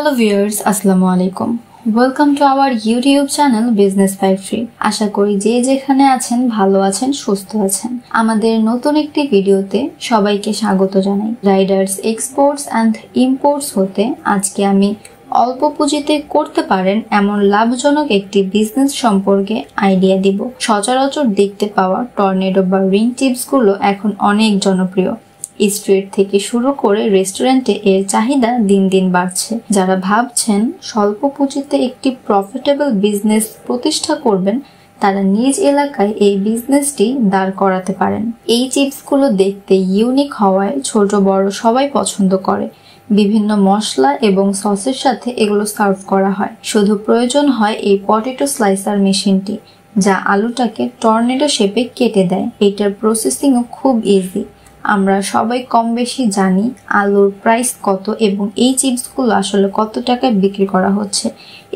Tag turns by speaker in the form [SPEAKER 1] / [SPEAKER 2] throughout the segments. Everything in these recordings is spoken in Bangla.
[SPEAKER 1] Hello viewers, Assalamu alaikum. Welcome to our YouTube channel Business by Free. আশা করি যে যেখানে আছেন ভালো আছেন, সুস্থ আছেন। আমাদের নতুন একটি ভিডিওতে সবাইকে স্বাগত জানাই। রাইডার্স এক্সপোর্টস এন্ড ইম্পোর্টস হতে আজকে আমি অল্প পুঁজিতে করতে পারেন এমন লাভজনক একটি বিজনেস সম্পর্কে আইডিয়া দিব। সচরাচর দেখতে পাওয়া টর্নেডো বা রিং টিপস গুলো এখন অনেক জনপ্রিয়। স্ট্রিট থেকে শুরু করে রেস্টুরেন্টে এর চাহিদা দিন দিন বাড়ছে। যারা ভাবছেন স্বল্প পুঁজিতে একটি প্রফিটেবল বিজনেস প্রতিষ্ঠা করবেন, তারা নিজ এলাকায় এই বিজনেসটি দাঁড় করাতে পারেন। এই চিপসগুলো দেখতে ইউনিক হওয়ায় ছোট বড় সবাই পছন্দ করে। বিভিন্ন মশলা এবং সসের সাথে এগুলো সার্ভ করা হয়। শুধু প্রয়োজন হয় এই পটেটো স্লাইসার মেশিনটি, যা আলুটাকে টর্নেডো শেপে কেটে দেয়। এটার প্রসেসিংও খুব ইজি। আমরা সবাই কম বেশি জানি আলুর প্রাইস কত এবং এই চিপসগুলো আসলে কত টাকায় বিক্রি করা হচ্ছে।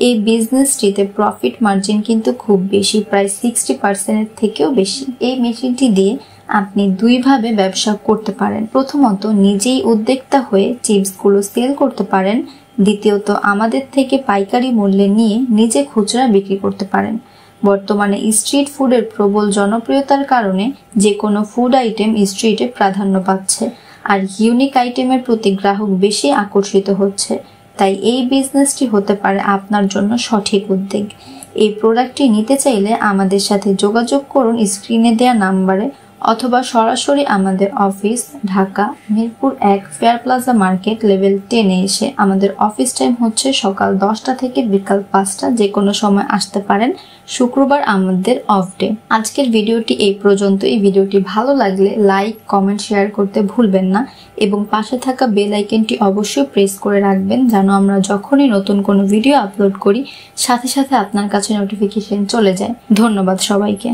[SPEAKER 1] এই বিজনেসটিতে প্রফিট মার্জিন কিন্তু খুব বেশি, প্রায় 60% থেকেও বেশি। এই মেশিনটি দিয়ে আপনি দুইভাবে ব্যবসা করতে পারেন। প্রথমত, নিজেই উদ্যোক্তা হয়ে চিপসগুলো সেল করতে পারেন। দ্বিতীয়ত, আমাদের থেকে পাইকারি মূল্যে নিয়ে নিজে খুচরা বিক্রি করতে পারেন। বর্তমানে স্ট্রিট ফুডের প্রবল জনপ্রিয়তার কারণে যে কোনো ফুড আইটেম স্ট্রিটে প্রাধান্য পাচ্ছে, আর ইউনিক আইটেমের প্রতি গ্রাহক বেশি আকর্ষিত হচ্ছে। তাই এই বিজনেসটি হতে পারে আপনার জন্য সঠিক উদ্যোগ। এই প্রোডাক্টটি নিতে চাইলে আমাদের সাথে যোগাযোগ করুন স্ক্রিনে দেওয়া নাম্বারে, অথবা সরাসরি আমাদের office Dhaka Mirpur 1 fair plaza market level 10-এ এসে। আমাদের অফিস টাইম হচ্ছে সকাল 10টা থেকে বিকাল 5টা, যে কোনো সময় আসতে পারেন। শুক্রবার আমাদের অফ ডে। আজকের ভিডিওটি এই পর্যন্ত। এই ভিডিওটি ভালো লাগলে লাইক, কমেন্ট, শেয়ার করতে ভুলবেন না এবং পাশে থাকা বেল আইকনটি অবশ্যই প্রেস করে রাখবেন, যেন আমরা যখনই নতুন কোনো ভিডিও আপলোড করি সাথে সাথে আপনার কাছে নোটিফিকেশন চলে যায়। ধন্যবাদ সবাইকে।